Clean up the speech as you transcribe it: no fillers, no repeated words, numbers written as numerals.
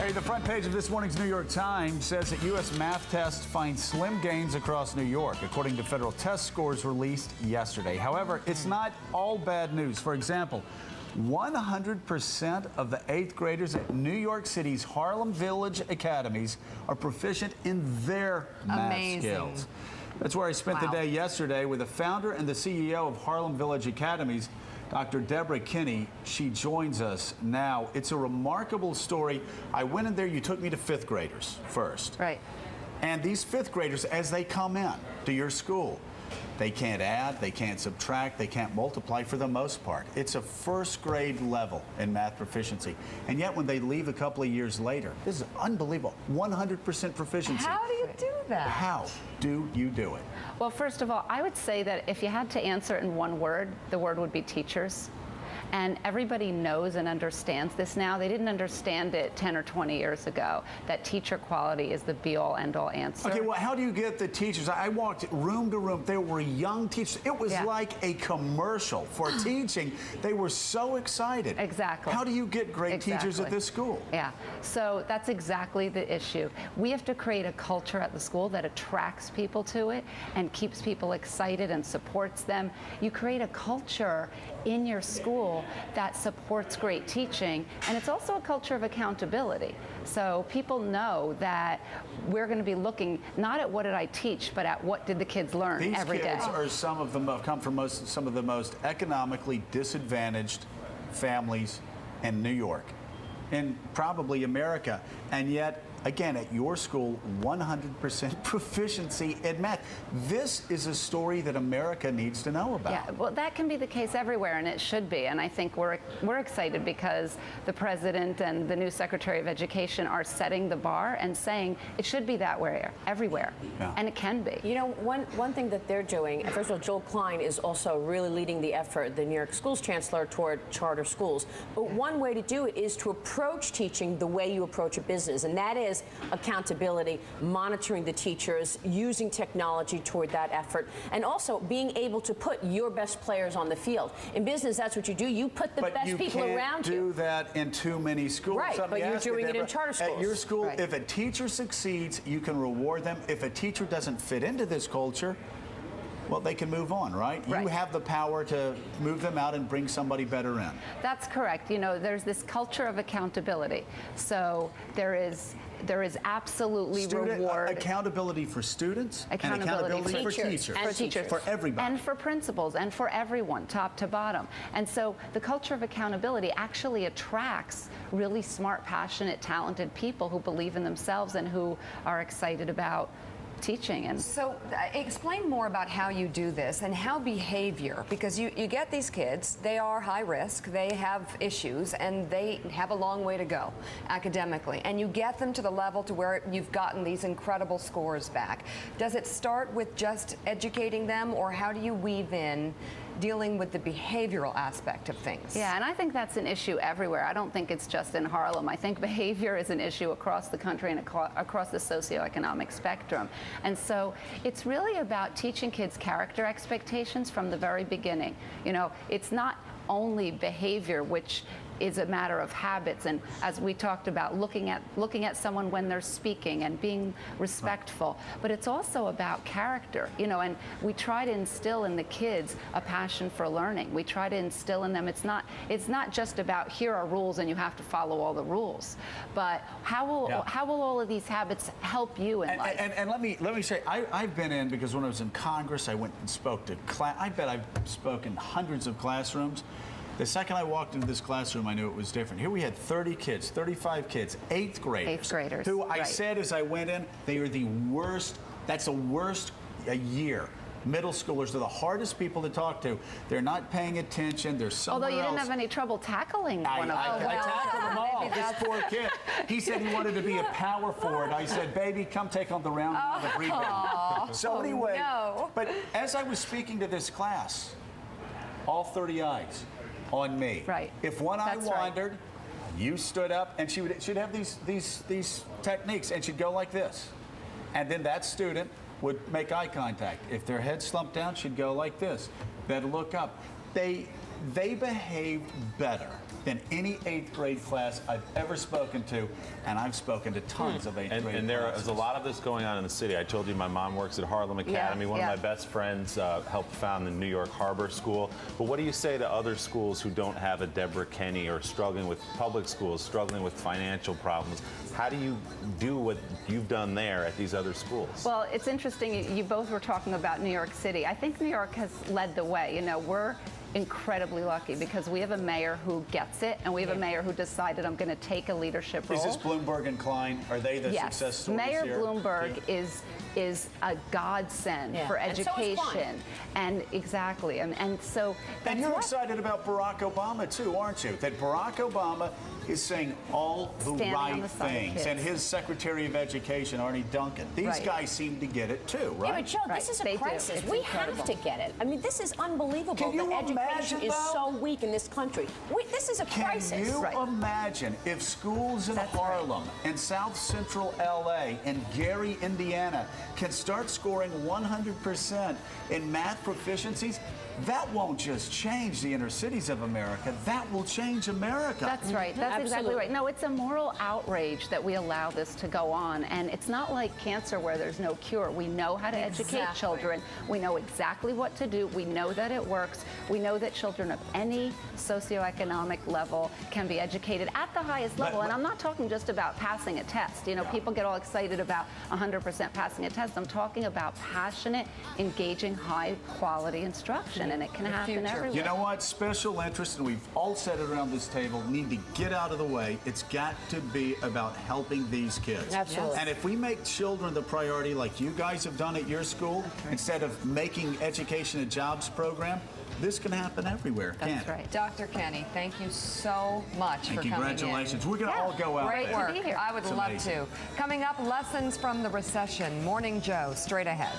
Hey, the front page of this morning's New York Times says that U.S. math tests find slim gains across New York, according to federal test scores released yesterday. However, it's not all bad news. For example, 100% of the 8th graders at New York City's Harlem Village academies are proficient in their math skills. That's where I spent the day yesterday with the founder and the CEO of Harlem Village Academies, Dr. Deborah Kenny. She joins us now. It's a remarkable story. I went in there, you took me to 5th graders first. Right. And these 5th graders, as they come in to your school, they can't add, they can't subtract, they can't multiply for the most part. It's a first grade level in math proficiency. And yet when they leave a couple of years later, this is unbelievable, 100% proficiency. How do you do that? How do you do it? Well, first of all, I would say that if you had to answer it in one word, the word would be teachers. And everybody knows and understands this now. They didn't understand it 10 or 20 years ago, that teacher quality is the be-all, end-all answer. Okay, well, how do you get the teachers? I walked room to room. There were young teachers. It was like a commercial for teaching. They were so excited. Exactly. How do you get great teachers at this school? Yeah, so that's exactly the issue. We have to create a culture at the school that attracts people to it and keeps people excited and supports them. You create a culture in your school that supports great teaching, and it's also a culture of accountability. So people know that we're going to be looking not at what did I teach, but at what did the kids learn every day. These kids are some of them come from some of the most economically disadvantaged families in New York, and probably America, and yet, again, at your school, 100% proficiency in math. This is a story that America needs to know about. Yeah, well, that can be the case everywhere, and it should be. And I think we're excited because the president and the new Secretary of Education are setting the bar and saying it should be that way everywhere, and it can be. You know, one thing that they're doing, first of all, Joel Klein is also really leading the effort, the New York Schools Chancellor, toward charter schools. But one way to do it is to approach teaching the way you approach a business, and that is accountability, monitoring the teachers, using technology toward that effort, and also being able to put your best players on the field. In business, that's what you do. You put the best people around you. But you can't do that in too many schools. Right, but you're doing it in charter schools. At your school, if a teacher succeeds, you can reward them. If a teacher doesn't fit into this culture, well, they can move on, right? You have the power to move them out and bring somebody better in. That's correct. You know, there's this culture of accountability. So there is absolutely reward. Accountability for students, accountability and accountability for teachers. For everybody. And for principals, and for everyone, top to bottom. And so the culture of accountability actually attracts really smart, passionate, talented people who believe in themselves and who are excited about teaching. And so explain more about how you do this and how behavior, because you get these kids, they are high risk, they have issues, and they have a long way to go academically, and you get them to the level to where you've gotten these incredible scores back. Does it start with just educating them, or how do you weave in dealing with the behavioral aspect of things? Yeah, and I think that's an issue everywhere. I don't think it's just in Harlem. I think behavior is an issue across the country and across the socioeconomic spectrum. And so it's really about teaching kids character expectations from the very beginning. You know, it's not only behavior, which is a matter of habits, and as we talked about, looking at someone when they're speaking and being respectful, but it's also about character, you know, and we try to instill in the kids a passion for learning. We try to instill in them, it's not just about here are rules and you have to follow all the rules, but how will all of these habits help you in life? And let me say, I've been in, because when I was in Congress, I went and spoke to I bet I've spoken hundreds of classrooms. The second I walked into this classroom, I knew it was different. Here we had 30 kids, 35 kids, 8th graders. 8th graders. Who I said as I went in, they are the worst, that's the worst year. Middle schoolers are the hardest people to talk to. They're not paying attention. They're somewhere Although you didn't else. have any trouble tackling one of them. I tackled them all. This poor kid. He said he wanted to be a power forward. I said, baby, come take on the round of the rebound. So anyway, but as I was speaking to this class, all 30 eyes on me. Right. If one eye wandered, you stood up, and she'd have these techniques, and she'd go like this. And then that student would make eye contact. If their head slumped down, she'd go like this. Then look up. they behaved better than any 8th grade class I've ever spoken to, and I've spoken to tons of 8th grade classes. And there is a lot of this going on in the city. I told you my mom works at Harlem Academy. One of my best friends helped found the New York Harbor School. But what do you say to other schools who don't have a Deborah Kenny or struggling with public schools, struggling with financial problems? How do you do what you've done there at these other schools? Well, it's interesting. You both were talking about New York City. I think New York has led the way. You know, we're incredibly lucky because we have a mayor who gets it, and we have a mayor who decided, I'm going to take a leadership role. Is this Bloomberg and Klein? Are they the success stories Mayor here? Bloomberg is a godsend for education, and exactly, and so. And you're excited about Barack Obama too, aren't you? That Barack Obama is saying all the right things, and his Secretary of Education, Arnie Duncan. These guys seem to get it too, right? Yeah, but Joe, this is a crisis. We have to get it. I mean, this is unbelievable. Can you that education is so weak in this country. This is a crisis. Can you imagine if schools in Harlem and South Central LA and Gary, Indiana can start scoring 100% in math proficiencies? That won't just change the inner cities of America. That will change America. That's right. That's exactly right. No, it's a moral outrage that we allow this to go on. And it's not like cancer where there's no cure. We know how to educate children. We know exactly what to do. We know that it works. We know that children of any socioeconomic level can be educated at the highest level. And I'm not talking just about passing a test. You know, people get all excited about 100% passing a test. I'm talking about passionate, engaging, high-quality instruction. And it can happen everywhere. You know what? Special interests, and we've all said it around this table, need to get out of the way. It's got to be about helping these kids. Absolutely. And if we make children the priority like you guys have done at your school, instead of making education a jobs program, this can happen everywhere, can't it? That's right. Dr. Kenny, thank you so much for coming in. Congratulations. We're going to all go out Great there. work. I would love to. Coming up, lessons from the recession. Morning Joe, straight ahead.